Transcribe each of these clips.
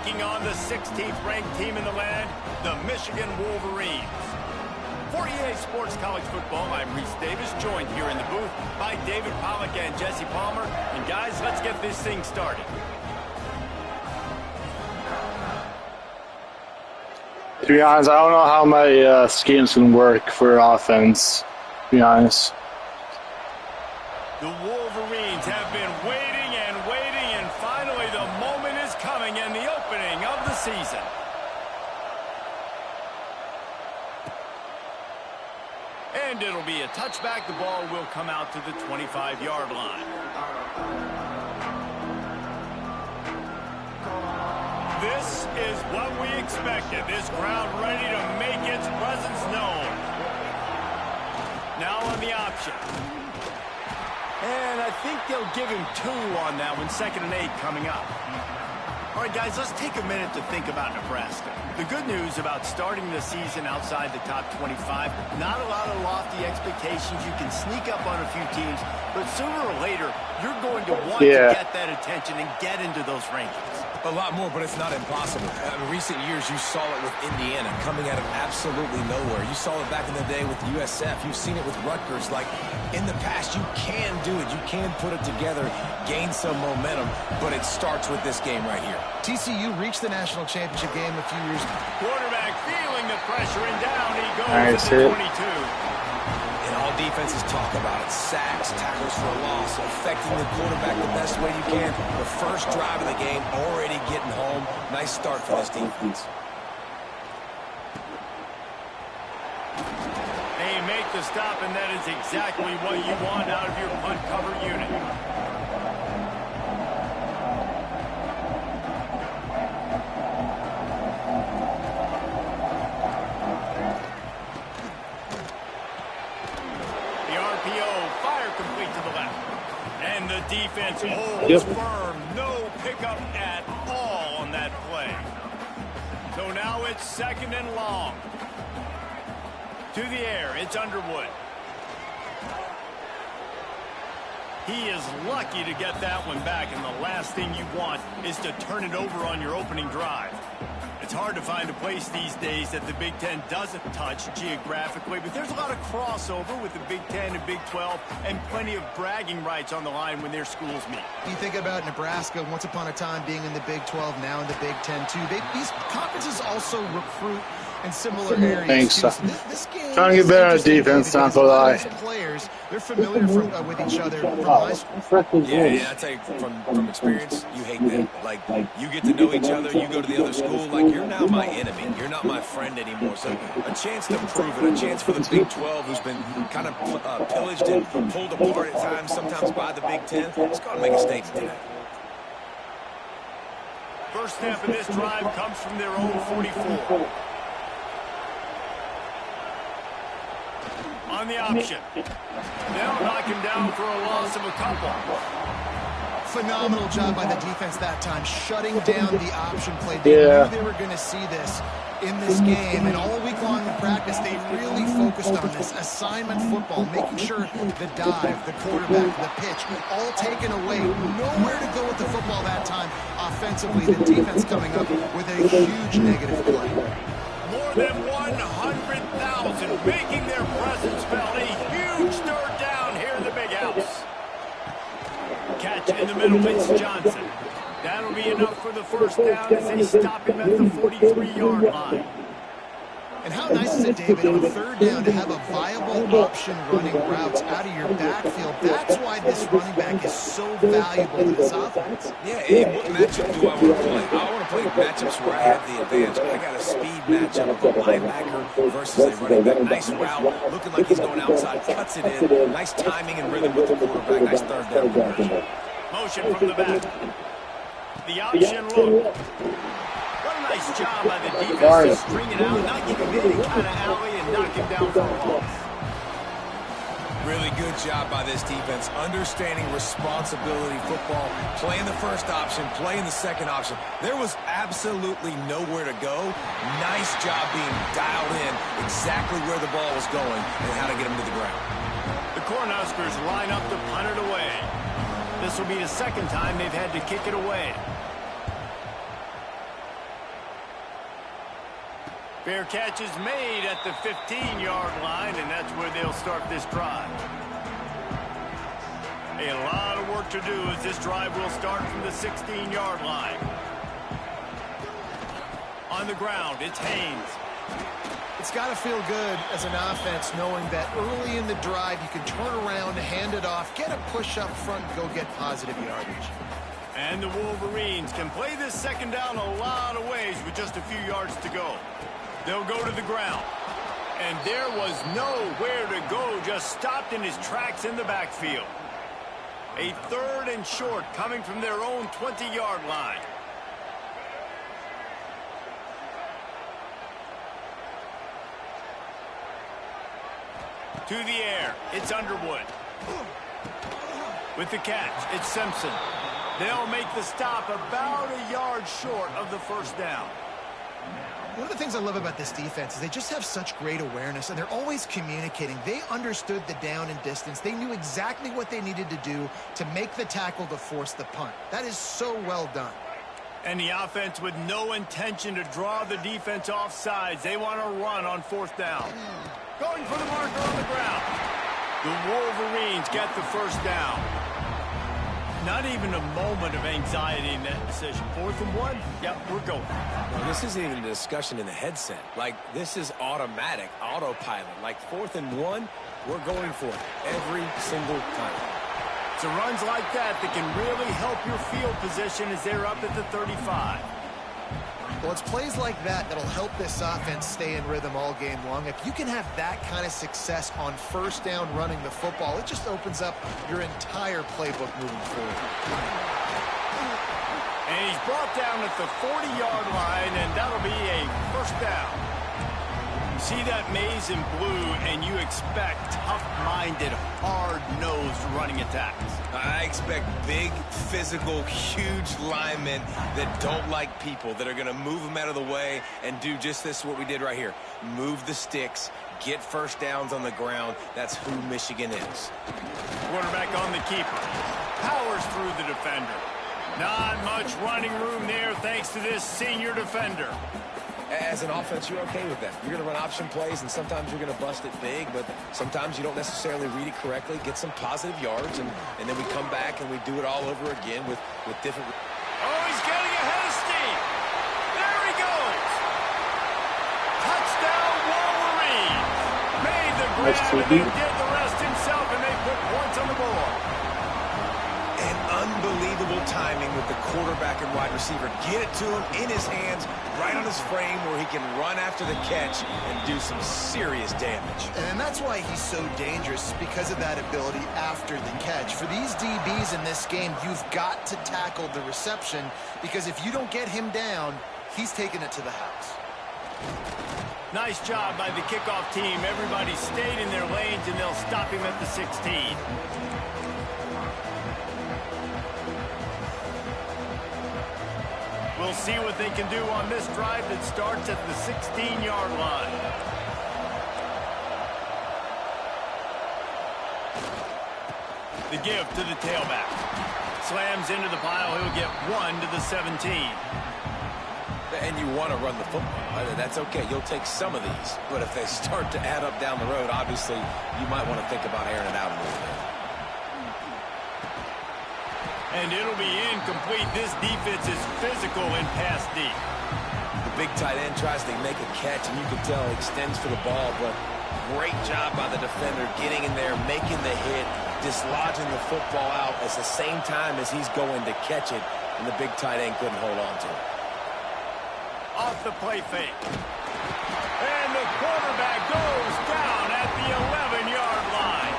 taking on the 16th ranked team in the land, the Michigan Wolverines. For EA Sports College Football, I'm Reese Davis, joined here in the booth by David Pollack and Jesse Palmer. And guys, let's get this thing started. To be honest, I don't know how my schemes can work for offense, to be honest. The Wolverines have been waiting and finally the moment is coming and the opening of the season. And it'll be a touchback. The ball will come out to the 25-yard line. This is what we expected. This crowd ready to make its presence known. Now on the option. And I think they'll give him 2 on that one. 2nd and 8 coming up. All right, guys, let's take a minute to think about Nebraska. The good news about starting the season outside the top 25, not a lot of lofty expectations. You can sneak up on a few teams, but sooner or later, you're going to want to get that attention and get into those rankings. A lot more, but it's not impossible. In recent years, you saw it with Indiana coming out of absolutely nowhere. You saw it back in the day with USF. You've seen it with Rutgers. Like, in the past, you can do it. You can put it together, gain some momentum, but it starts with this game right here. TCU reached the national championship game a few years ago. Quarterback feeling the pressure, and down he goes to the 22. And all defenses talk about it. Sacks, tackles for a loss, affecting the quarterback the best way you can. The first drive of the game, already getting home. Nice start for this defense. They make the stop, and that is exactly what you want out of your punt cover unit. Defense holds firm. No pickup at all on that play. So now it's 2nd and long. To the air, it's Underwood. He is lucky to get that one back, and the last thing you want is to turn it over on your opening drive. It's hard to find a place these days that the Big Ten doesn't touch geographically, but there's a lot of crossover with the Big Ten and Big 12 and plenty of bragging rights on the line when their schools meet. You think about Nebraska, once upon a time being in the Big 12, now in the Big 10 too. These conferences also recruit in similar areas. Thanks. So this game trying to get better at defense, not for lie. Players, they're familiar with each other from high school. Yeah, I tell you, from experience, you hate that. Like, you get to know each other, you go to the other school, like, you're now my enemy. You're not my friend anymore. So a chance to prove it, a chance for the Big 12, who's been kind of pillaged and pulled apart at times, sometimes by the Big 10. It's got to make a statement today. First snap of this drive comes from their own 44. On the option. They'll knock him down for a loss of a couple. Phenomenal job by the defense that time, shutting down the option play. They knew they were going to see this in this game, and all week long in practice, they really focused on this assignment football, making sure the dive, the quarterback, the pitch, all taken away. Nowhere to go with the football that time offensively. The defense coming up with a huge negative play. More than 100,000 making their presence felt. A huge third down here in the big house. Catch in the middle, it's Johnson. That'll be enough for the first down as they stop him at the 43-yard line. And how nice is it, David, on 3rd down to have a viable option running routes out of your backfield? That's why this running back is so valuable to this offense. Yeah, and what matchup do I want to play? I want to play matchups where I have the advantage. I got a speed matchup of a linebacker versus a running back. Nice route, looking like he's going outside, cuts it in. Nice timing and rhythm with the quarterback. Nice 3rd down conversion. Motion from the back. The option look. What a nice job by the defense to string it out, not give him any kind of alley, and knock him down for a loss. Really good job by this defense, understanding responsibility football, playing the first option, playing the second option. There was absolutely nowhere to go. Nice job being dialed in exactly where the ball was going and how to get him to the ground. The Cornhuskers line up to punt it away. This will be the 2nd time they've had to kick it away. Fair catch is made at the 15-yard line, and that's where they'll start this drive. A lot of work to do as this drive will start from the 16-yard line. On the ground, it's Haynes. It's got to feel good as an offense knowing that early in the drive you can turn around, hand it off, get a push up front, and go get positive yardage. And the Wolverines can play this second down a lot of ways with just a few yards to go. They'll go to the ground. And there was nowhere to go, just stopped in his tracks in the backfield. A 3rd and short coming from their own 20-yard line. To the air, it's Underwood. With the catch, it's Simpson. They'll make the stop about a yard short of the first down. One of the things I love about this defense is they just have such great awareness, and they're always communicating. They understood the down and distance. They knew exactly what they needed to do to make the tackle to force the punt. That is so well done. And the offense with no intention to draw the defense off sides. They want to run on 4th down. Going for the marker on the ground. The Wolverines get the first down. Not even a moment of anxiety in that decision. 4th and 1? Yep, we're going. Well, this isn't even a discussion in the headset. Like, this is automatic, autopilot. Like, 4th and 1, we're going for it every single time. It's runs like that that can really help your field position as they're up at the 35. Well, it's plays like that that'll help this offense stay in rhythm all game long. If you can have that kind of success on 1st down running the football, it just opens up your entire playbook moving forward. And he's brought down at the 40-yard line, and that'll be a 1st down. You see that maze in blue, and you expect tough-minded, hard-nosed running attacks. I expect big, physical, huge linemen that don't like people, that are going to move them out of the way and do just this, what we did right here. Move the sticks, get 1st downs on the ground. That's who Michigan is. Quarterback on the keeper. Powers through the defender. Not much running room there thanks to this senior defender. As an offense, you're okay with that. You're going to run option plays, and sometimes you're going to bust it big, but sometimes you don't necessarily read it correctly, get some positive yards, and then we come back and we do it all over again with different... Oh, he's getting ahead of steam. There he goes. Touchdown, Wolverines. Made the grab and then did the rest himself, and they put points on the board. And unbelievable timing with the quarterback and wide receiver. Get it to him in his hands, right on his frame where he can run after the catch and do some serious damage. And that's why he's so dangerous, because of that ability after the catch. For these DBs in this game, you've got to tackle the reception, because if you don't get him down, he's taking it to the house. Nice job by the kickoff team. Everybody stayed in their lanes, and they'll stop him at the 16. We'll see what they can do on this drive that starts at the 16-yard line. The give to the tailback. Slams into the pile. He'll get 1 to the 17. And you want to run the football. That's okay. You'll take some of these. But if they start to add up down the road, obviously, you might want to think about airing it out a little bit. And it'll be incomplete. This defense is physical and pass deep. The big tight end tries to make a catch, and you can tell he extends for the ball, but great job by the defender getting in there, making the hit, dislodging the football out at the same time as he's going to catch it, and the big tight end couldn't hold on to it. Off the play fake. And the quarterback goes down at the 11-yard line.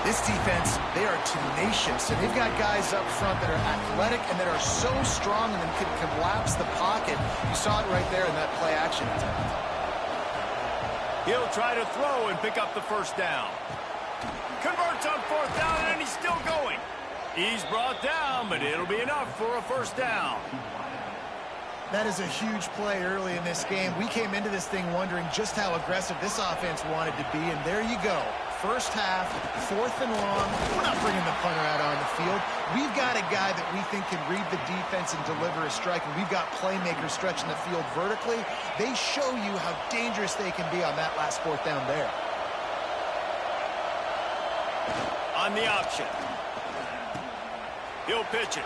This defense, they are tenacious, and they've got guys up front that are athletic and that are so strong and can collapse the pocket. You saw it right there in that play-action attempt. He'll try to throw and pick up the 1st down. Converts on 4th down, and he's still going. He's brought down, but it'll be enough for a 1st down. That is a huge play early in this game. We came into this thing wondering just how aggressive this offense wanted to be, and there you go. first half, 4th and long. We're not bringing the punter out on the field. We've got a guy that we think can read the defense and deliver a strike, and we've got playmakers stretching the field vertically. They show you how dangerous they can be on that last 4th down there. On the option. He'll pitch it.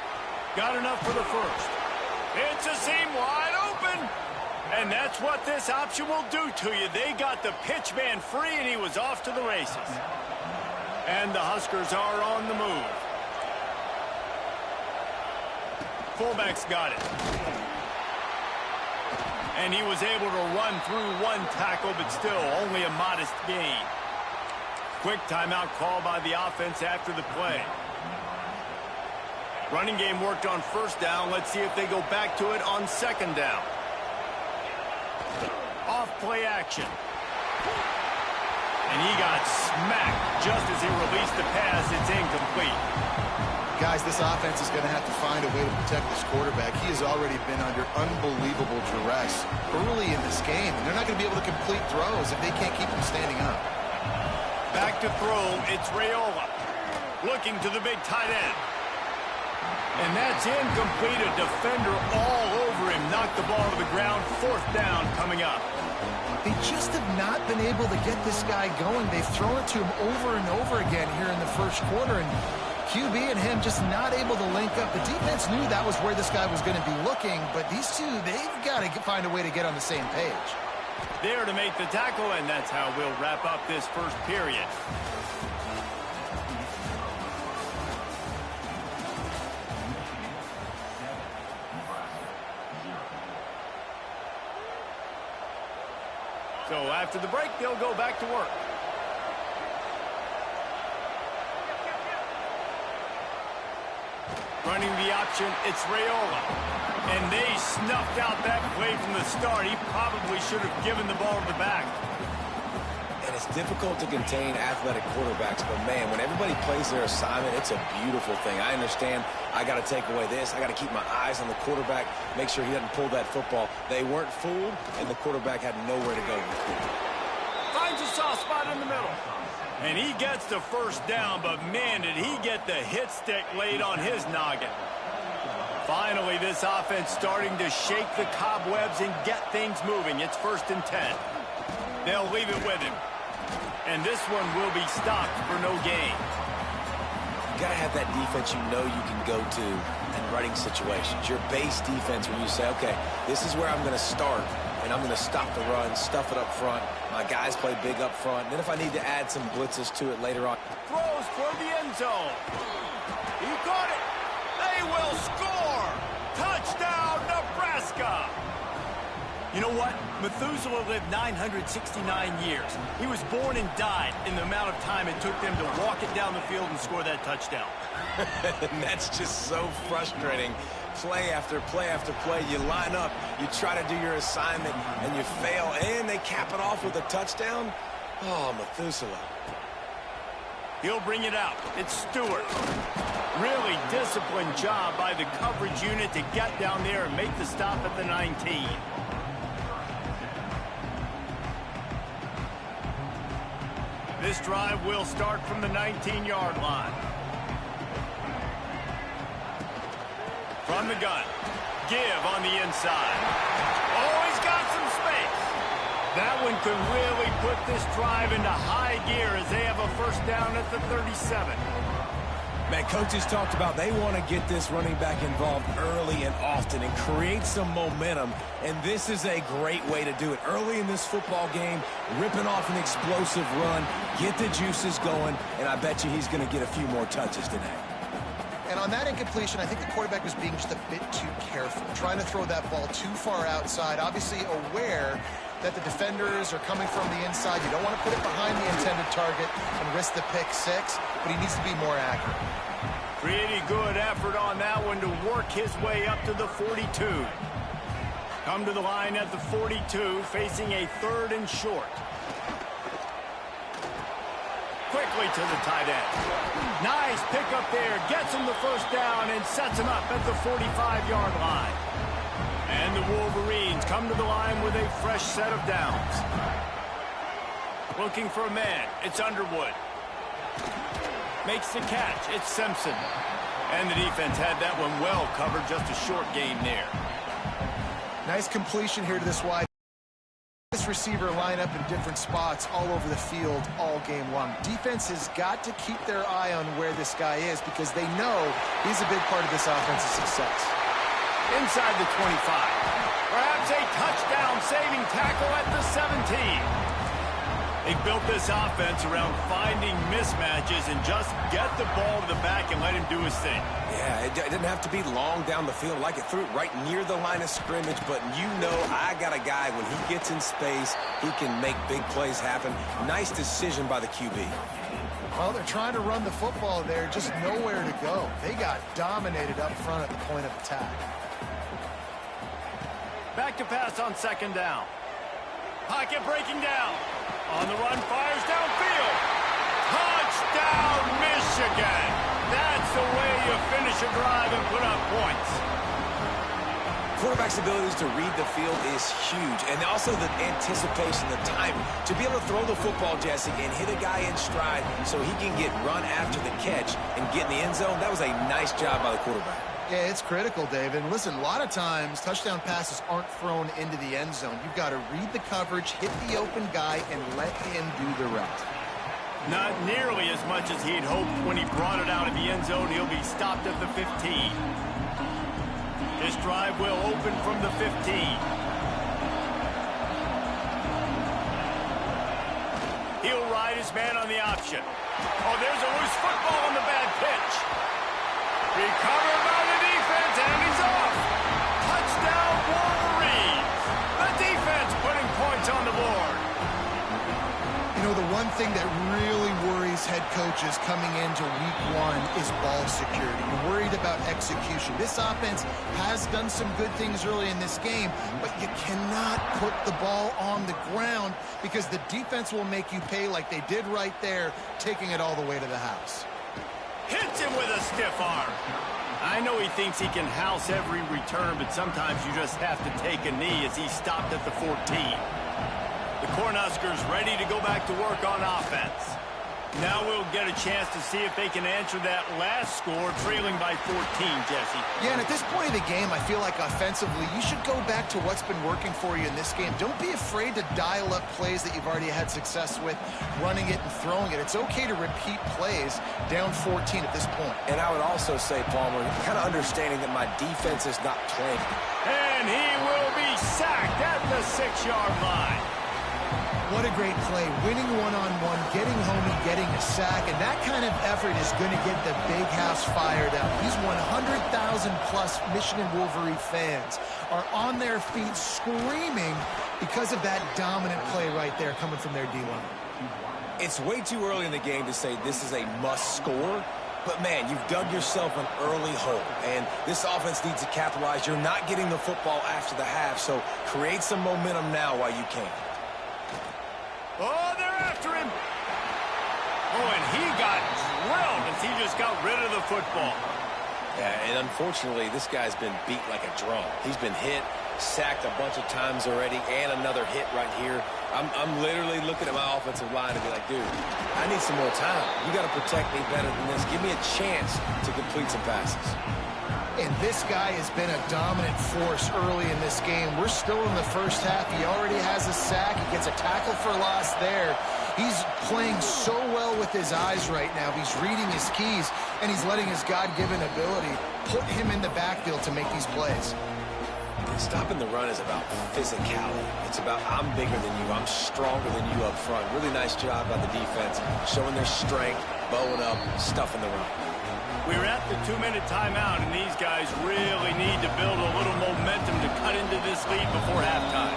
Got enough for the first. It's a seam wide open. And that's what this option will do to you. They got the pitch man free, and he was off to the races. And the Huskers are on the move. Fullback's got it. And he was able to run through one tackle, but still only a modest gain. Quick timeout call by the offense after the play. Running game worked on first down. Let's see if they go back to it on second down. Off-play action. And he got smacked just as he released the pass. It's incomplete. Guys, this offense is going to have to find a way to protect this quarterback. He has already been under unbelievable duress early in this game, and they're not going to be able to complete throws if they can't keep him standing up. Back to throw. It's Raiola. Looking to the big tight end. And that's incomplete. A defender all over him. Knocked the ball to the ground. 4th down coming up. They just have not been able to get this guy going. They've thrown it to him over and over again here in the first quarter, and QB and him just not able to link up. The defense knew that was where this guy was going to be looking, but these two, they've got to find a way to get on the same page. There to make the tackle, and that's how we'll wrap up this first period. So after the break, they'll go back to work. Running the option, it's Raiola. And they snuffed out that play from the start. He probably should have given the ball to the back. And it's difficult to contain athletic quarterbacks, but man, when everybody plays their assignment, it's a beautiful thing. I understand I got to take away this. I got to keep my eyes on the quarterback, make sure he doesn't pull that football. They weren't fooled, and the quarterback had nowhere to go. Finds a soft spot in the middle. And he gets the first down, but man, did he get the hit stick laid on his noggin. Finally, this offense starting to shake the cobwebs and get things moving. It's 1st and 10. They'll leave it with him. And this one will be stopped for no gain. You got to have that defense you know you can go to in running situations. Your base defense when you say, okay, this is where I'm going to start, and I'm going to stop the run, stuff it up front. My guys play big up front. And then if I need to add some blitzes to it later on. Throws toward the end zone. He caught it. They will score. Touchdown, Nebraska. You know what? Methuselah lived 969 years. He was born and died in the amount of time it took them to walk it down the field and score that touchdown. And that's just so frustrating. Play after play after play. You line up, you try to do your assignment, and you fail, and they cap it off with a touchdown. Oh, Methuselah. He'll bring it out. It's Stewart. Really disciplined job by the coverage unit to get down there and make the stop at the 19. This drive will start from the 19-yard line. From the gun. Give on the inside. Oh, he's got some space. That one could really put this drive into high gear as they have a first down at the 37. Man, coaches talked about they want to get this running back involved early and often and create some momentum, and this is a great way to do it. Early in this football game, ripping off an explosive run, get the juices going, and I bet you he's going to get a few more touches today. And on that incompletion, I think the quarterback was being just a bit too careful, trying to throw that ball too far outside, obviously aware that the defenders are coming from the inside. You don't want to put it behind the intended target and risk the pick six, but he needs to be more accurate. Pretty good effort on that one to work his way up to the 42. Come to the line at the 42, facing a 3rd and short. Quickly to the tight end. Nice pickup there. Gets him the first down and sets him up at the 45-yard line. And the Wolverines come to the line with a fresh set of downs. Looking for a man. It's Underwood. Makes the catch. It's Simpson. And the defense had that one well covered. Just a short gain there. Nice completion here to this wide. This receiver line up in different spots all over the field all game long. Defense has got to keep their eye on where this guy is because they know he's a big part of this offense's success. Inside the 25. Perhaps a touchdown-saving tackle at the 17. They built this offense around finding mismatches and just get the ball to the back and let him do his thing. Yeah, it didn't have to be long down the field. Like it threw it right near the line of scrimmage, but you know I got a guy, when he gets in space, he can make big plays happen. Nice decision by the QB. Well, they're trying to run the football there, just nowhere to go. They got dominated up front at the point of attack. Back to pass on second down. Pocket breaking down. On the run, fires downfield. Touchdown, Michigan. That's the way you finish a drive and put up points. Quarterback's abilities to read the field is huge, and also the anticipation, the timing. To be able to throw the football, Jesse, and hit a guy in stride so he can get run after the catch and get in the end zone, that was a nice job by the quarterback. Yeah, it's critical, David. And listen, a lot of times touchdown passes aren't thrown into the end zone. You've got to read the coverage, hit the open guy, and let him do the rest. Not nearly as much as he'd hoped when he brought it out of the end zone. He'll be stopped at the 15. This drive will open from the 15. He'll ride his man on the option. Oh, there's a loose football on the bad pitch. Recovered by the defense, and he's off. Touchdown, Wolverines. The defense putting points on the board. You know, the one thing that really worries head coaches coming into week one is ball security. You're worried about execution. This offense has done some good things early in this game, but you cannot put the ball on the ground because the defense will make you pay like they did right there, taking it all the way to the house. Hits him with a stiff arm. I know he thinks he can house every return, but sometimes you just have to take a knee as he stopped at the 14. The Cornhuskers ready to go back to work on offense. Now we'll get a chance to see if they can answer that last score, trailing by 14, Jesse. Yeah, and at this point of the game, I feel like offensively, you should go back to what's been working for you in this game. Don't be afraid to dial up plays that you've already had success with, running it and throwing it. It's okay to repeat plays down 14 at this point. And I would also say, Palmer, kind of understanding that my defense is not playing. And he will be sacked at the 6-yard line. What a great play. Winning one-on-one, getting home and getting a sack, and that kind of effort is going to get the big house fired up. These 100,000-plus Michigan Wolverine fans are on their feet screaming because of that dominant play right there coming from their D-line. It's way too early in the game to say this is a must score, but, man, you've dug yourself an early hole, and this offense needs to capitalize. You're not getting the football after the half, so create some momentum now while you can. Oh, they're after him. Oh, and he got drilled as he just got rid of the football. Yeah, and unfortunately, this guy's been beat like a drum. He's been hit, sacked a bunch of times already, and another hit right here. I'm literally looking at my offensive line and be like, dude, I need some more time. You got to protect me better than this. Give me a chance to complete some passes. And this guy has been a dominant force early in this game. We're still in the first half. He already has a sack. He gets a tackle for loss there. He's playing so well with his eyes right now. He's reading his keys, and he's letting his God-given ability put him in the backfield to make these plays. Stopping the run is about physicality. It's about I'm bigger than you. I'm stronger than you up front. Really nice job by the defense, showing their strength, bowing up, stuffing the run. We're at the 2-minute timeout, and these guys really need to build a little momentum to cut into this lead before halftime.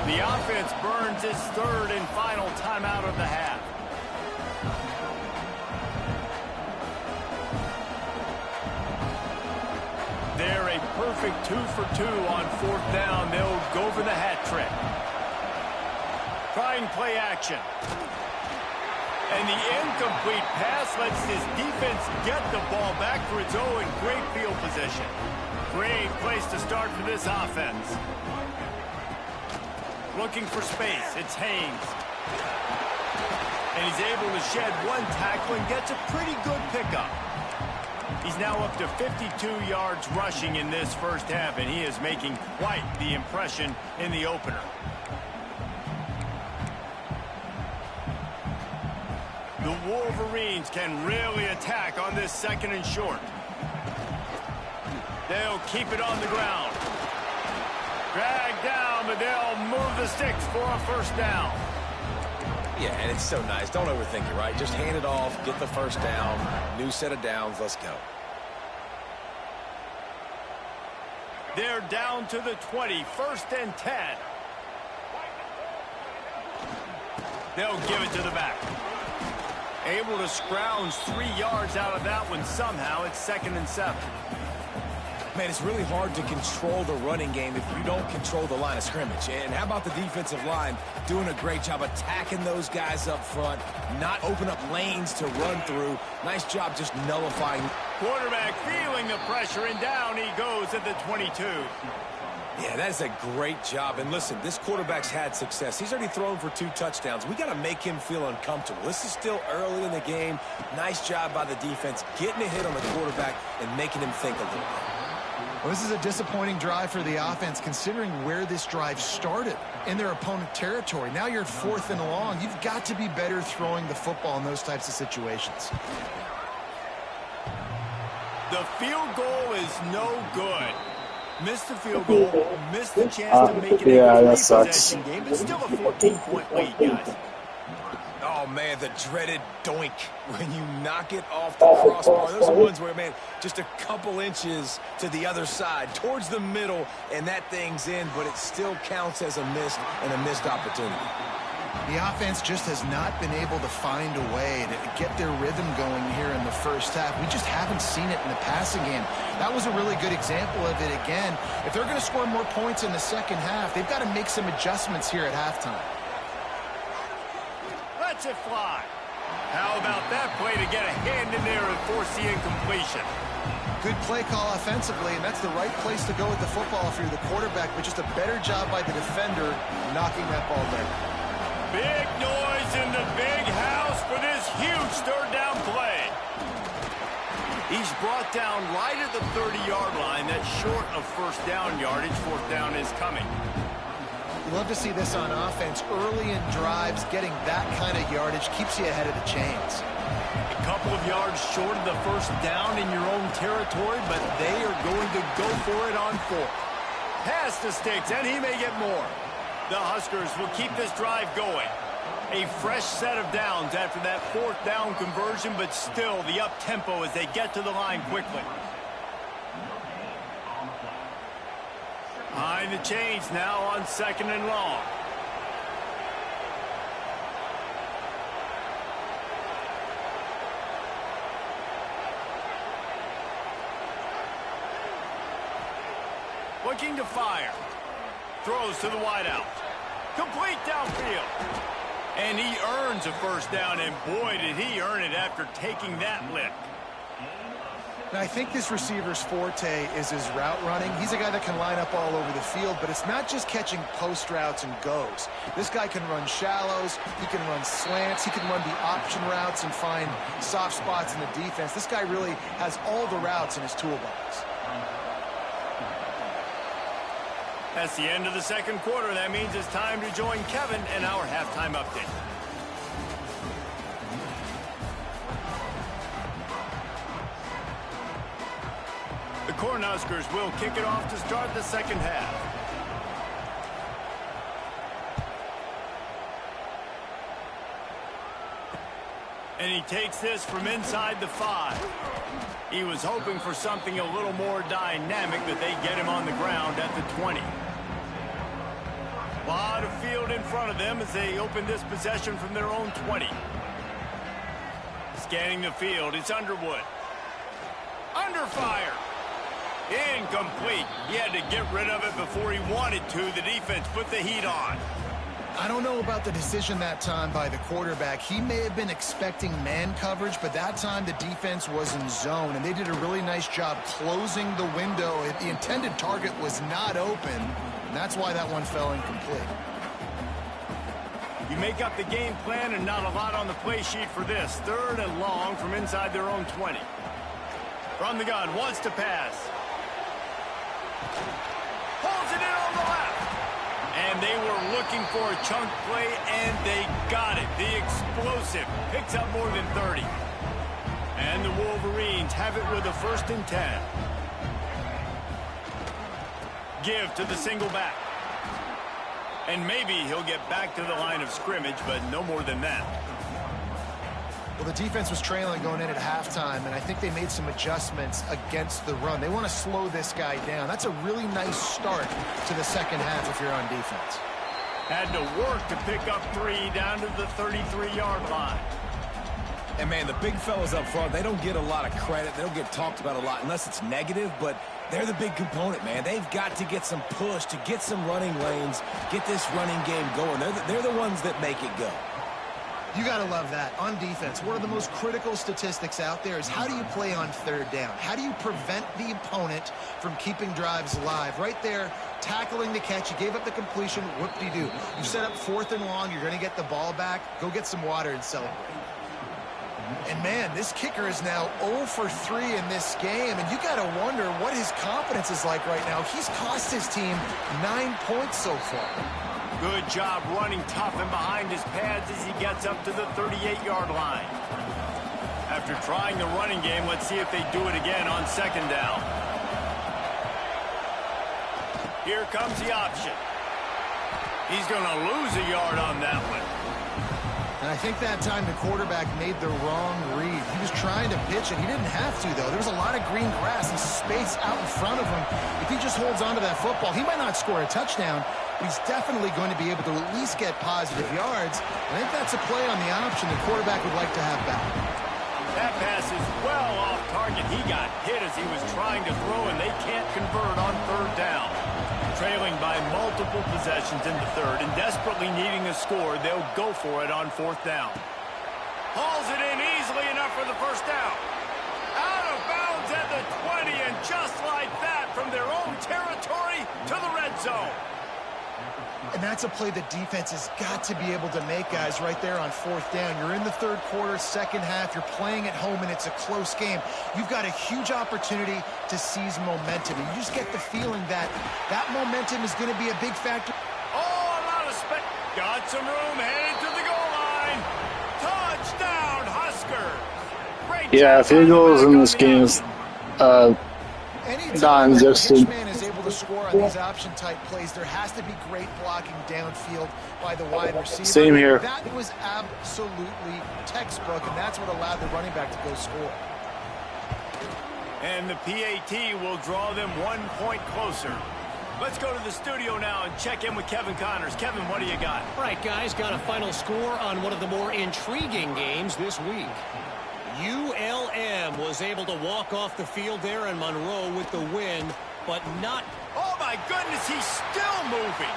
The offense burns its third and final timeout of the half. They're a perfect 2 for 2 on 4th down. They'll go for the hat trick. Trying play action. And the incomplete pass lets this defense get the ball back for its own. Great field position. Great place to start for this offense. Looking for space. It's Haynes. And he's able to shed one tackle and gets a pretty good pickup. He's now up to 52 yards rushing in this first half, and he is making quite the impression in the opener. The Wolverines can really attack on this 2nd and short. They'll keep it on the ground. Drag down, but they'll move the sticks for a first down. Yeah, and it's so nice. Don't overthink it, right? Just hand it off, get the first down, new set of downs, let's go. They're down to the 20, 1st and 10. They'll give it to the back. Able to scrounge 3 yards out of that one somehow. It's 2nd and 7. Man, it's really hard to control the running game if you don't control the line of scrimmage. And how about the defensive line doing a great job attacking those guys up front, not open up lanes to run through. Nice job just nullifying. Quarterback feeling the pressure, and down he goes at the 22. Yeah, that is a great job. And listen, this quarterback's had success. He's already thrown for 2 touchdowns. We got to make him feel uncomfortable. This is still early in the game. Nice job by the defense, getting a hit on the quarterback and making him think a little bit. Well, this is a disappointing drive for the offense, considering where this drive started, in their opponent territory. Now you're at 4th and long. You've got to be better throwing the football in those types of situations. The field goal is no good. Missed the field goal, missed the chance to make it a three-possession game, but still a 14-point lead, guys. Oh, man, the dreaded doink when you knock it off the crossbar. Those are ones where, man, just a couple inches to the other side, towards the middle, and that thing's in, but it still counts as a missed opportunity. The offense just has not been able to find a way to get their rhythm going here in the first half. We just haven't seen it in the passing game. That was a really good example of it again. If they're going to score more points in the second half, they've got to make some adjustments here at halftime. Let's it fly. How about that play to get a hand in there and force the incompletion? Good play call offensively, and that's the right place to go with the football if you're the quarterback, but just a better job by the defender knocking that ball down. Big noise in the big house for this huge 3rd down play. He's brought down right at the 30-yard line. That's short of 1st down yardage. 4th down is coming. You love to see this on offense. Early in drives, getting that kind of yardage keeps you ahead of the chains. A couple of yards short of the 1st down in your own territory, but they are going to go for it on 4th. Pass the sticks, and he may get more. The Huskers will keep this drive going. A fresh set of downs after that 4th down conversion, but still the up-tempo as they get to the line quickly. Behind the chains now on 2nd and long. Looking to fire. Throws to the wideout. Complete downfield. And he earns a 1st down, and boy, did he earn it after taking that lick. Now, I think this receiver's forte is his route running. He's a guy that can line up all over the field, but it's not just catching post routes and goes. This guy can run shallows, he can run slants, he can run the option routes and find soft spots in the defense. This guy really has all the routes in his toolbox. That's the end of the 2nd quarter. That means it's time to join Kevin in our halftime update. The Cornhuskers will kick it off to start the 2nd half. And he takes this from inside the 5. He was hoping for something a little more dynamic, but they get him on the ground at the 20. A lot of field in front of them as they open this possession from their own 20. Scanning the field, it's Underwood. Under fire. Incomplete. He had to get rid of it before he wanted to. The defense put the heat on. I don't know about the decision that time by the quarterback. He may have been expecting man coverage, but that time the defense was in zone, and they did a really nice job closing the window. The intended target was not open, and that's why that one fell incomplete. You make up the game plan and not a lot on the play sheet for this. 3rd and long from inside their own 20. From the gun, wants to pass. Holds it in on the left. And they were looking for a chunk play, and they got it. The explosive picks up more than 30. And the Wolverines have it with a 1st and 10. Give to the single back. And maybe he'll get back to the line of scrimmage, but no more than that. Well, the defense was trailing going in at halftime, and I think they made some adjustments against the run. They want to slow this guy down. That's a really nice start to the second half if you're on defense. Had to work to pick up 3 down to the 33-yard line. And, man, the big fellas up front, they don't get a lot of credit. They don't get talked about a lot unless it's negative, but they're the big component, man. They've got to get some push, to get some running lanes, get this running game going. They're the ones that make it go. You got to love that. On defense, one of the most critical statistics out there is how do you play on 3rd down? How do you prevent the opponent from keeping drives alive? Right there, tackling the catch. You gave up the completion. Whoop-de-doo. You set up 4th and long. You're going to get the ball back. Go get some water and celebrate. And, man, this kicker is now 0 for 3 in this game, and you got to wonder what his confidence is like right now. He's cost his team 9 points so far. Good job running tough and behind his pads as he gets up to the 38-yard line. After trying the running game, let's see if they do it again on 2nd down. Here comes the option. He's going to lose a yard on that one. And I think that time the quarterback made the wrong read. He was trying to pitch it. He didn't have to, though. There was a lot of green grass and space out in front of him. If he just holds on to that football, he might not score a touchdown, but he's definitely going to be able to at least get positive yards. I think that's a play on the option the quarterback would like to have back. That pass is well off target. He got hit as he was trying to throw, and they can't convert on 3rd down. Trailing by multiple possessions in the 3rd and desperately needing a score, they'll go for it on 4th down. Hauls it in easily enough for the 1st down. Out of bounds at the 20, and just like that, from their own territory to the red zone. And that's a play the defense has got to be able to make, guys, right there on 4th down. You're in the 3rd quarter, 2nd half. You're playing at home, and it's a close game. You've got a huge opportunity to seize momentum. And you just get the feeling that that momentum is going to be a big factor. Oh, a lot of space. Got some room, headed to the goal line. Touchdown, Huskers. Great Yeah, job field by the goals back in on this the game is non-existent. Man is able to score on these option-type plays. There has to be great blocking downfield by the wide receiver. Same here. That was absolutely textbook, and that's what allowed the running back to go score. And the PAT will draw them 1 point closer. Let's go to the studio now and check in with Kevin Connors. Kevin, what do you got? All right, guys, got a final score on one of the more intriguing games this week. ULM was able to walk off the field there in Monroe with the win, but not... Oh, my goodness, he's still moving.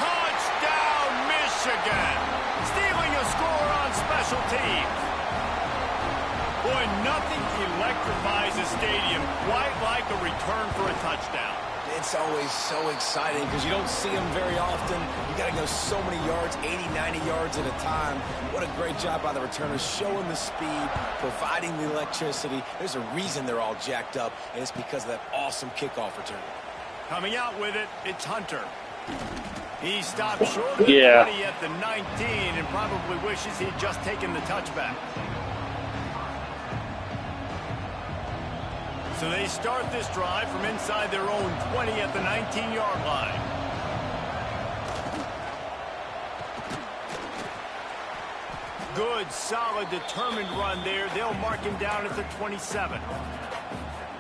Touchdown, Michigan. Stealing a score on special teams. Boy, nothing electrifies a stadium quite like a return for a touchdown. It's always so exciting because you don't see them very often. You got to go so many yards, 80, 90 yards at a time. What a great job by the returners, showing the speed, providing the electricity. There's a reason they're all jacked up, and it's because of that awesome kickoff return. Coming out with it, it's Hunter. He stopped short of the 20 at the 19 and probably wishes he'd just taken the touchback. So they start this drive from inside their own 20 at the 19-yard line. Good, solid, determined run there. They'll mark him down at the 27.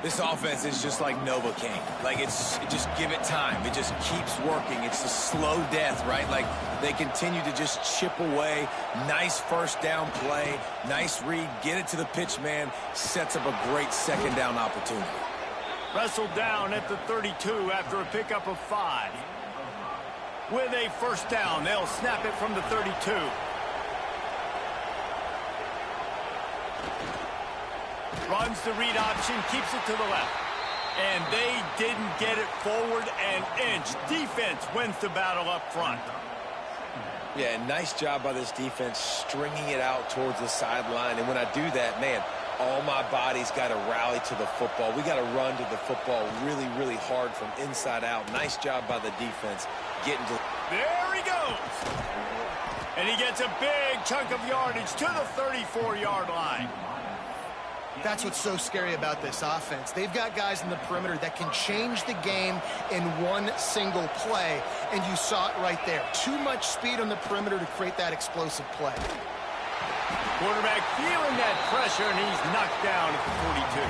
This offense is just like Novocaine. Like, just give it time. It just keeps working. It's the slow death, right? Like, they continue to just chip away. Nice first down play. Nice read. Get it to the pitch man. Sets up a great second down opportunity. Wrestled down at the 32 after a pickup of 5. With a first down, they'll snap it from the 32. Runs the read option, keeps it to the left. And they didn't get it forward an inch. Defense wins the battle up front. Yeah, nice job by this defense stringing it out towards the sideline. And when I do that, man, all my body's got to rally to the football. We got to run to the football really, really hard from inside out. Nice job by the defense getting to... There he goes. And he gets a big chunk of yardage to the 34-yard line. That's what's so scary about this offense. They've got guys in the perimeter that can change the game in one single play, and you saw it right there. Too much speed on the perimeter to create that explosive play. Quarterback feeling that pressure, and he's knocked down at the 42.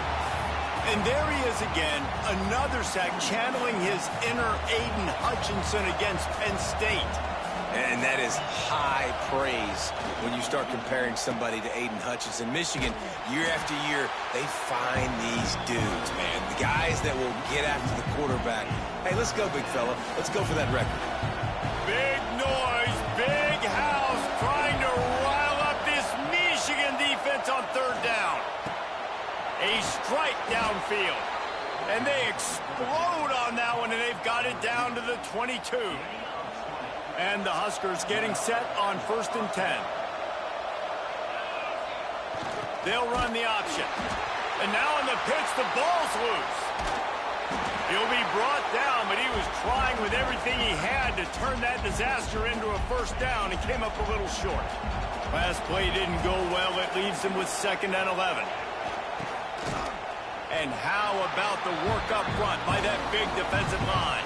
And there he is again, another sack, channeling his inner Aiden Hutchinson against Penn State. And that is high praise when you start comparing somebody to Aiden Hutchinson. Michigan, year after year, they find these dudes, man. The guys that will get after the quarterback. Hey, let's go, big fella. Let's go for that record. Big noise, big house, trying to rile up this Michigan defense on third down. A strike downfield. And they explode on that one, and they've got it down to the 22. And the Huskers getting set on 1st and 10. They'll run the option. And now on the pitch, the ball's loose. He'll be brought down, but he was trying with everything he had to turn that disaster into a first down and came up a little short. Last play didn't go well. It leaves him with 2nd and 11. And how about the work up front by that big defensive line?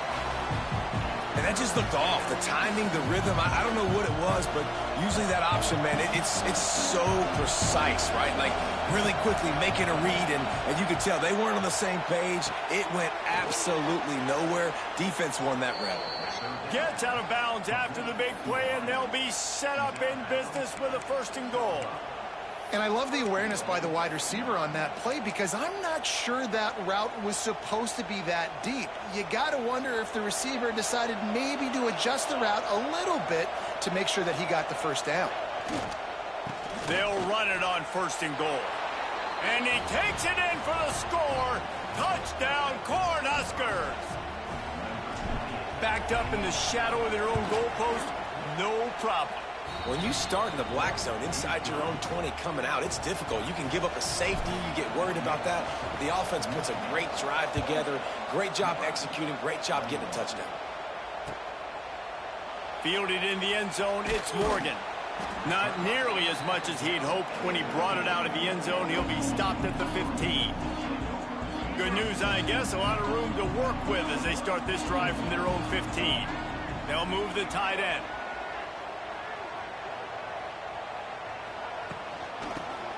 And that just looked off. The timing, the rhythm, I don't know what it was, but usually that option, man, it's so precise, right? Like, really quickly making a read, and you could tell they weren't on the same page. It went absolutely nowhere. Defense won that rep. Gets out of bounds after the big play, and they'll be set up in business with a 1st and goal. And I love the awareness by the wide receiver on that play because I'm not sure that route was supposed to be that deep. You got to wonder if the receiver decided maybe to adjust the route a little bit to make sure that he got the first down. They'll run it on 1st and goal. And he takes it in for the score. Touchdown, Cornhuskers. Backed up in the shadow of their own goalpost, no problem. When you start in the black zone inside your own 20 coming out, it's difficult. You can give up a safety. You get worried about that. But the offense puts a great drive together. Great job executing. Great job getting a touchdown. Fielded in the end zone, it's Morgan. Not nearly as much as he'd hoped when he brought it out of the end zone. He'll be stopped at the 15. Good news, I guess. A lot of room to work with as they start this drive from their own 15. They'll move the tight end.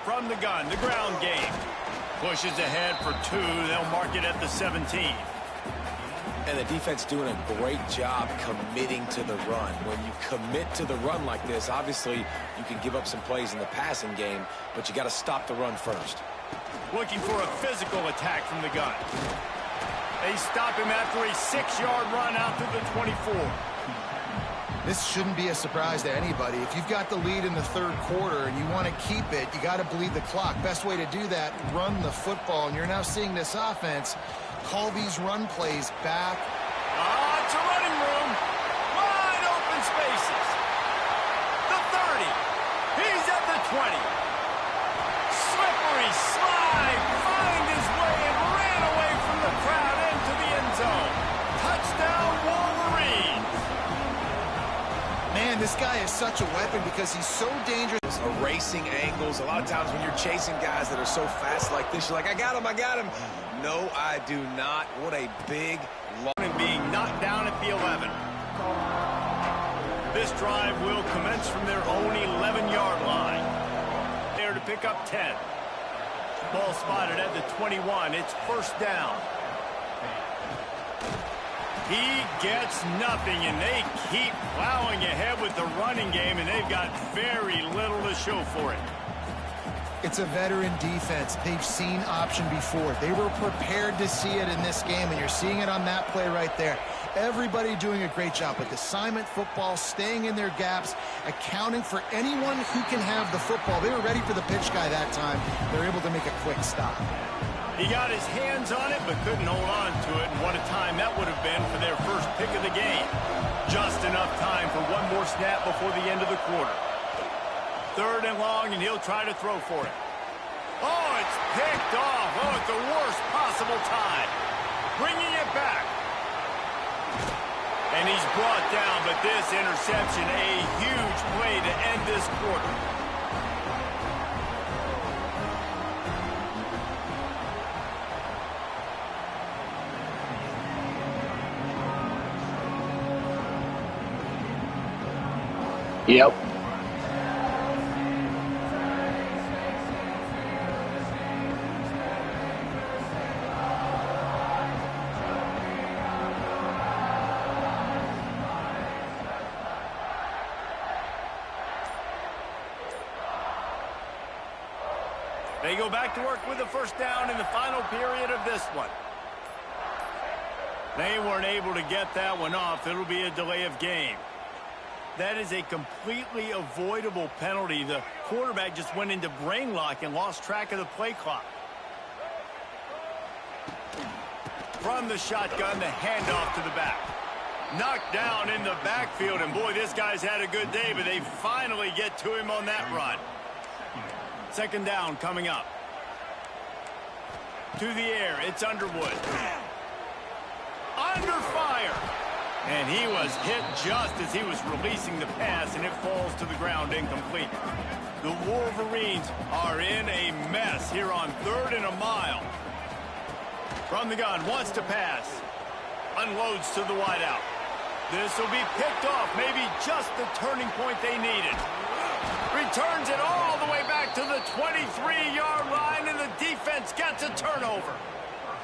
From the gun, the ground game. Pushes ahead for 2. They'll mark it at the 17. And the defense doing a great job committing to the run. When you commit to the run like this, obviously you can give up some plays in the passing game, but you got to stop the run first. Looking for a physical attack from the gun. They stop him after a 6-yard run out to the 24. This shouldn't be a surprise to anybody. If you've got the lead in the 3rd quarter and you want to keep it, you got to bleed the clock. Best way to do that, run the football. And you're now seeing this offense call these run plays back. It's a running room. Wide open spaces. The 30. He's at the 20. Slippery slide. Find his way and ran away from the crowd into the end zone. Touchdown, Wolverines. Man, this guy is such a weapon because he's so dangerous. Erasing angles. A lot of times when you're chasing guys that are so fast like this, you're like, I got him, I got him. No, I do not. What a big and being knocked down at the 11. This drive will commence from their own 11-yard line. There to pick up 10. Ball spotted at the 21. It's 1st down. He gets nothing, and they keep plowing ahead with the running game, and they've got very little to show for it. It's a veteran defense. They've seen option before. They were prepared to see it in this game, and you're seeing it on that play right there. Everybody doing a great job with assignment football, staying in their gaps, accounting for anyone who can have the football. They were ready for the pitch guy that time. They're able to make a quick stop. He got his hands on it, but couldn't hold on to it. And what a time that would have been for their first pick of the game. Just enough time for one more snap before the end of the quarter. 3rd and long, and he'll try to throw for it. Oh, it's picked off. Oh, it's the worst possible time. Bringing it back. And he's brought down, but this interception, a huge play to end this quarter. Yep. They go back to work with the first down in the final period of this one. They weren't able to get that one off. It'll be a delay of game. That is a completely avoidable penalty. The quarterback just went into brain lock and lost track of the play clock. From the shotgun, the handoff to the back. Knocked down in the backfield, and boy, this guy's had a good day, but they finally get to him on that run. 2nd down coming up. To the air, it's Underwood. Under fire. And he was hit just as he was releasing the pass, and it falls to the ground incomplete. The Wolverines are in a mess here on 3rd and a mile. From the gun, wants to pass. Unloads to the wideout. This will be picked off, maybe just the turning point they needed. Returns it all the way back to the 23-yard line, and the defense gets a turnover.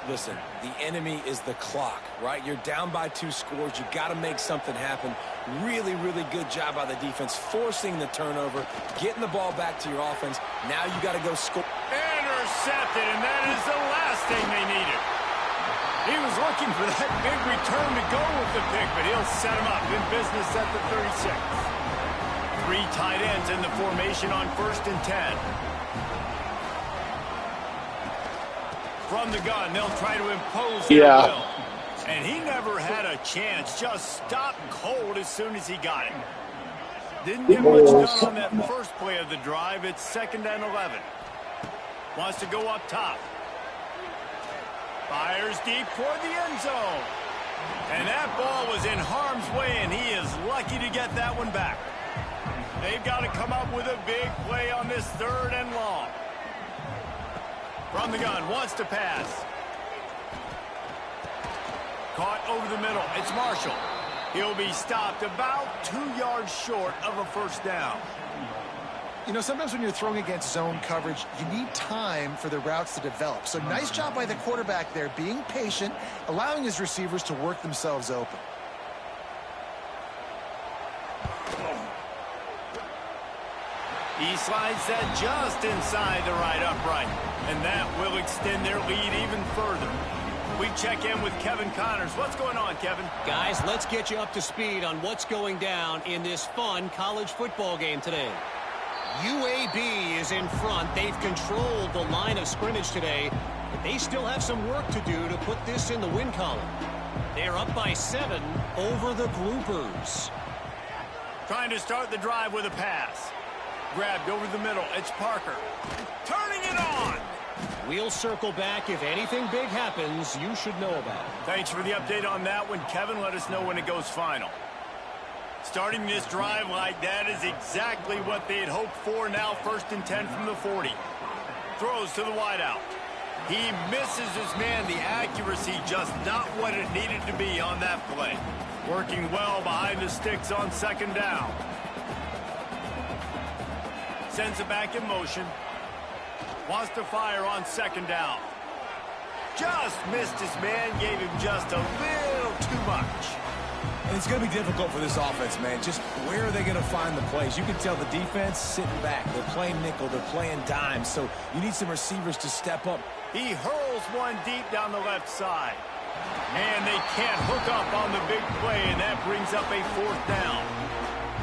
Listen, the enemy is the clock, right? You're down by 2 scores. You got to make something happen. Really, really good job by the defense, forcing the turnover, getting the ball back to your offense. Now you got to go score. Intercepted, and that is the last thing they needed. He was looking for that big return to go with the pick, but he'll set him up in business at the 36. 3 tight ends in the formation on 1st and 10. From the gun, they'll try to impose their will. And he never had a chance. Just stopped cold as soon as he got it. Didn't get much done on that first play of the drive. It's 2nd and 11. Wants to go up top. Fires deep toward the end zone. And that ball was in harm's way, and he is lucky to get that one back. They've got to come up with a big play on this 3rd and long. From the gun, wants to pass. Caught over the middle. It's Marshall. He'll be stopped about 2 yards short of a first down. You know, sometimes when you're throwing against zone coverage, you need time for the routes to develop. So nice job by the quarterback there, being patient, allowing his receivers to work themselves open. He slides that just inside the right upright, and that will extend their lead even further. We check in with Kevin Connors. What's going on, Kevin? Guys, let's get you up to speed on what's going down in this fun college football game today. UAB is in front. They've controlled the line of scrimmage today, but they still have some work to do to put this in the win column. They're up by 7 over the Groupers. Trying to start the drive with a pass. Grabbed over the middle. It's Parker. Turning it on. We'll circle back. If anything big happens, you should know about it. Thanks for the update on that one, Kevin. Let us know when it goes final. Starting this drive like that is exactly what they had hoped for. Now 1st and 10 from the 40. Throws to the wideout. He misses his man. The accuracy just not what it needed to be on that play. Working well behind the sticks on 2nd down. Sends it back in motion. Wants to fire on 2nd down. Just missed his man. Gave him just a little too much. And it's going to be difficult for this offense, man. Just where are they going to find the plays? You can tell the defense sitting back. They're playing nickel. They're playing dime. So you need some receivers to step up. He hurls one deep down the left side. And they can't hook up on the big play, and that brings up a 4th down.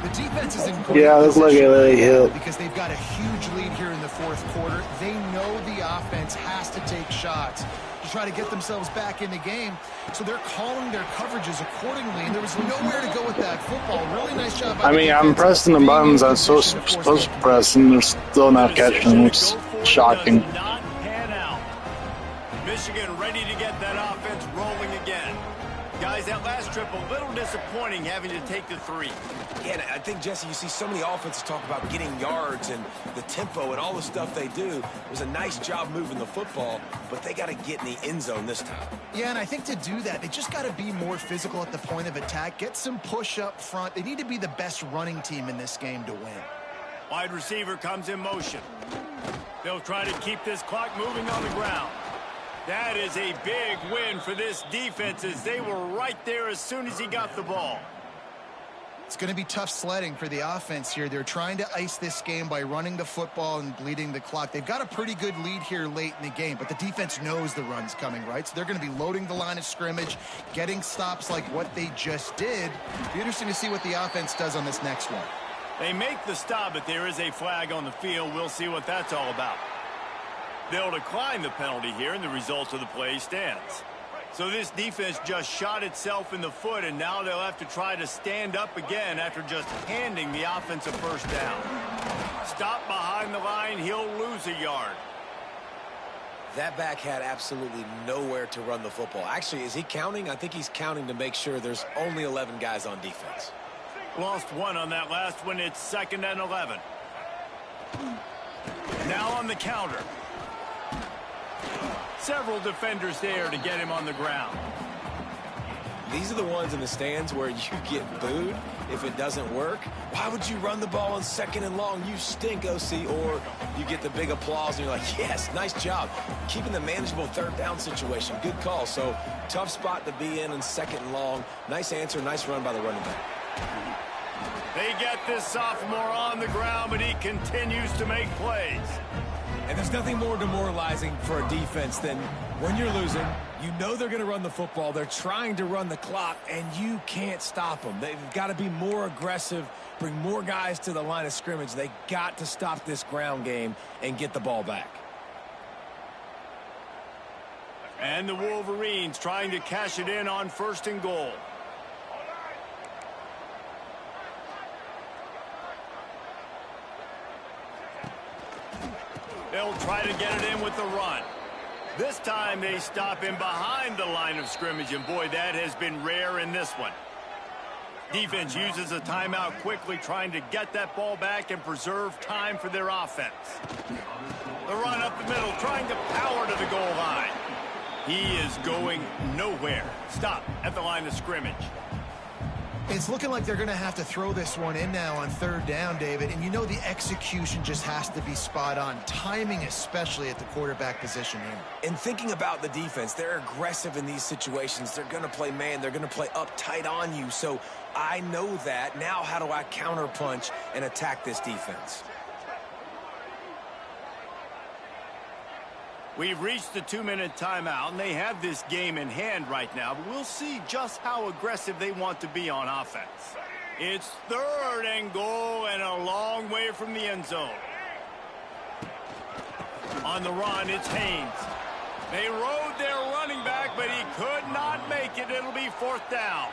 The defense is in great Yeah, looks like position it really hit. because they've got a huge lead here in the fourth quarter. They know the offense has to take shots to try to get themselves back in the game. So they're calling their coverages accordingly, and there was nowhere to go with that football. Really nice job by the I'm defense pressing the being buttons in I'm supposed position to to force the press, and they're still not catching them. It's shocking. Does not pan out. Michigan ready to get that offense rolling again. Guys, that last trip a little disappointing having to take the 3. Yeah, and I think, Jesse, you see so many offenses talk about getting yards and the tempo and all the stuff they do. It was a nice job moving the football, but they got to get in the end zone this time. Yeah, and I think to do that, they just got to be more physical at the point of attack, get some push up front. They need to be the best running team in this game to win. Wide receiver comes in motion. They'll try to keep this clock moving on the ground. That is a big win for this defense as they were right there as soon as he got the ball. It's going to be tough sledding for the offense here. They're trying to ice this game by running the football and bleeding the clock. They've got a pretty good lead here late in the game, but the defense knows the run's coming, right? So they're going to be loading the line of scrimmage, getting stops like what they just did. It'll be interesting to see what the offense does on this next one. They make the stop, but there is a flag on the field. We'll see what that's all about. They'll decline the penalty here, and the result of the play stands. So this defense just shot itself in the foot, and now they'll have to try to stand up again after just handing the offensive first down. Stop behind the line, he'll lose a yard. That back had absolutely nowhere to run the football. Actually, is he counting? I think he's counting to make sure there's only 11 guys on defense. Lost 1 on that last one. It's 2nd and 11. Now on the counter. Several defenders there to get him on the ground. These are the ones in the stands where you get booed if it doesn't work. Why would you run the ball on 2nd and long? You stink, OC. Or you get the big applause and you're like, yes, nice job. Keeping the manageable 3rd down situation. Good call. So tough spot to be in 2nd and long. Nice answer, nice run by the running back. They get this sophomore on the ground, but he continues to make plays. And there's nothing more demoralizing for a defense than when you're losing, you know they're going to run the football, they're trying to run the clock, and you can't stop them. They've got to be more aggressive, bring more guys to the line of scrimmage. They got to stop this ground game and get the ball back. And the Wolverines trying to cash it in on 1st and goal. They'll try to get it in with the run. This time they stop him behind the line of scrimmage, and boy, that has been rare in this one. Defense uses a timeout quickly, trying to get that ball back and preserve time for their offense. The run up the middle, trying to power to the goal line. He is going nowhere. Stop at the line of scrimmage. It's looking like they're going to have to throw this one in now on 3rd down, David. And you know the execution just has to be spot on. Timing, especially at the quarterback position here. And thinking about the defense, they're aggressive in these situations. They're going to play man. They're going to play up tight on you. So I know that. Now how do I counterpunch and attack this defense? We've reached the 2-minute timeout, and they have this game in hand right now, but we'll see just how aggressive they want to be on offense. It's 3rd and goal and a long way from the end zone. On the run, it's Haynes. They rode their running back, but he could not make it. It'll be 4th down.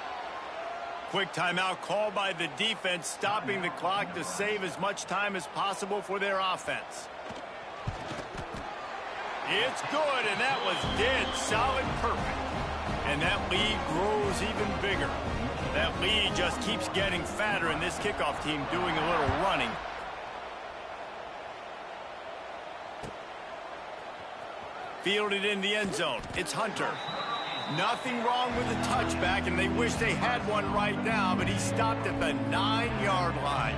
Quick timeout called by the defense, stopping the clock to save as much time as possible for their offense. It's good, and that was dead solid perfect. And that lead grows even bigger. That lead just keeps getting fatter, and this kickoff team doing a little running. Fielded in the end zone. It's Hunter. Nothing wrong with the touchback, and they wish they had one right now, but he stopped at the 9-yard line.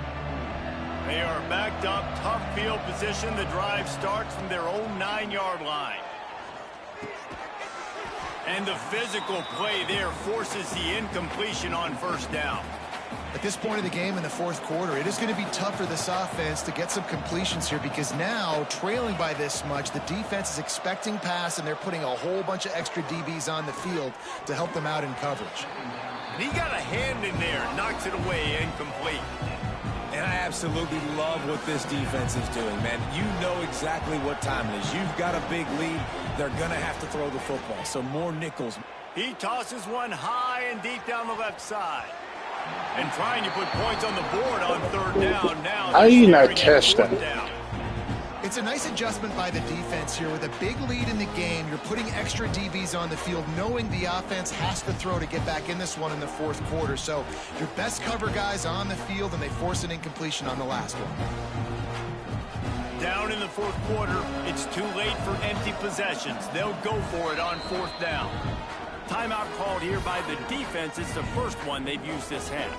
They are backed up, tough field position. The drive starts from their own 9-yard line. And the physical play there forces the incompletion on 1st down. At this point of the game in the 4th quarter, it is going to be tough for this offense to get some completions here because now, trailing by this much, the defense is expecting pass, and they're putting a whole bunch of extra DBs on the field to help them out in coverage. And he got a hand in there, knocks it away, incomplete. And I absolutely love what this defense is doing, man. You know exactly what time it is. You've got a big lead. They're going to have to throw the football. So more nickels. He tosses one high and deep down the left side. And trying to put points on the board on third down. Now how you not catch them? It's a nice adjustment by the defense here. With a big lead in the game, you're putting extra DBs on the field, knowing the offense has to throw to get back in this one in the fourth quarter. So your best cover guys on the field, and they force an incompletion on the last one. Down in the fourth quarter, it's too late for empty possessions. They'll go for it on fourth down. Timeout called here by the defense. It's the first one they've used this half.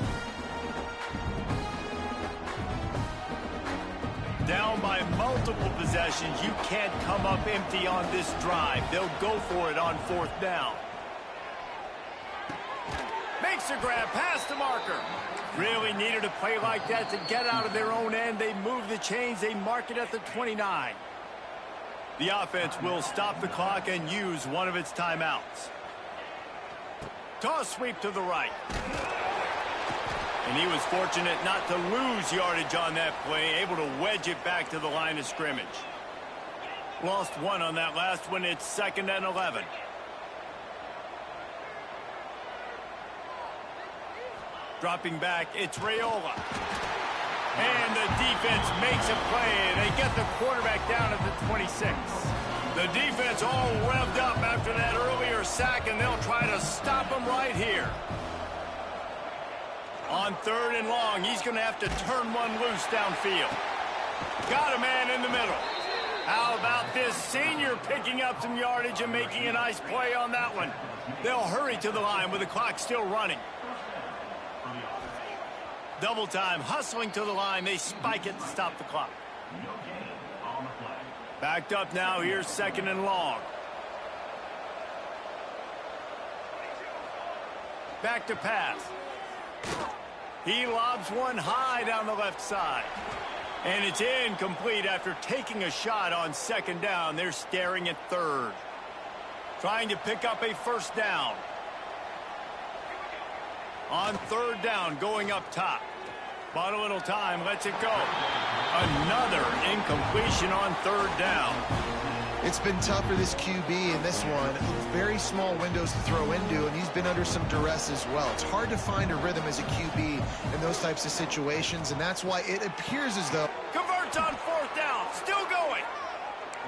Down by multiple possessions, you can't come up empty on this drive. They'll go for it on fourth down. Makes a grab past the marker. Really needed a play like that to get out of their own end. They move the chains. They mark it at the 29. The offense will stop the clock and use one of its timeouts. Toss sweep to the right. And he was fortunate not to lose yardage on that play, able to wedge it back to the line of scrimmage. Lost one on that last one. It's 2nd and 11. Dropping back, it's Raiola. And the defense makes a play, and they get the quarterback down at the 26. The defense all revved up after that earlier sack, and they'll try to stop him right here. On 3rd and long, he's going to have to turn one loose downfield. Got a man in the middle. How about this senior picking up some yardage and making a nice play on that one? They'll hurry to the line with the clock still running. Double time, hustling to the line. They spike it to stop the clock. Backed up now. Here's 2nd and long. Back to pass. He lobs one high down the left side. And it's incomplete after taking a shot on 2nd down. They're staring at 3rd. Trying to pick up a first down. On 3rd down, going up top. Bought a little time, lets it go. Another incompletion on 3rd down. It's been tough for this QB in this one. Very small windows to throw into, and he's been under some duress as well. It's hard to find a rhythm as a QB in those types of situations, and that's why it appears as though... Converts on 4th down, still going.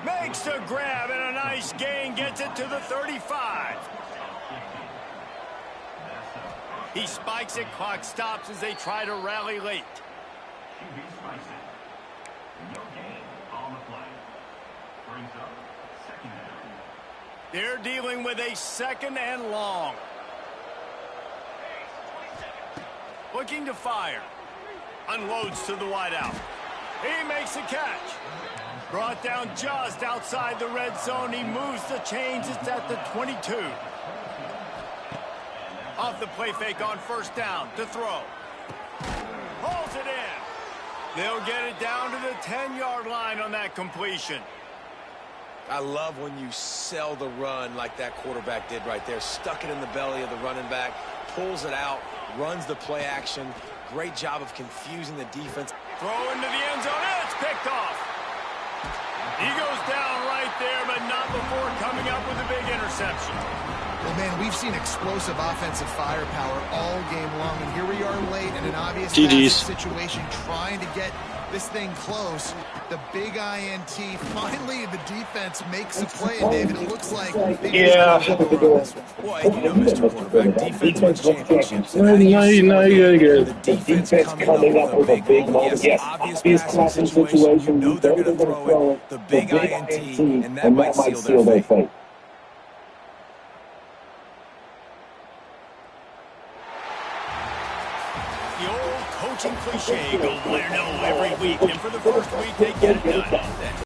Makes the grab, and a nice gain, gets it to the 35. He spikes it, clock stops as they try to rally late. They're dealing with a 2nd and long. Looking to fire. Unloads to the wideout. He makes a catch. Brought down just outside the red zone. He moves the chains. It's at the 22. Off the play fake on 1st down to throw. Holds it in. They'll get it down to the 10-yard line on that completion. I love when you sell the run like that quarterback did right there. Stuck it in the belly of the running back, pulls it out, runs the play action. Great job of confusing the defense. Throw into the end zone, and it's picked off. He goes down right there, but not before coming up with a big interception. Well, man, we've seen explosive offensive firepower all game long, and here we are late in an obvious situation trying to get this thing close. The big INT. Finally, the defense makes a play, and David, it looks like they Boy, you know, Mr. Quarterback, defense wins championships. No, you gotta get the defense coming up with a big moment. Yes, obvious passing situation. You know they're going to throw it. The big INT, and that might seal their fate. Coaching cliche, go 1-0 every week, and for the first week they get it done.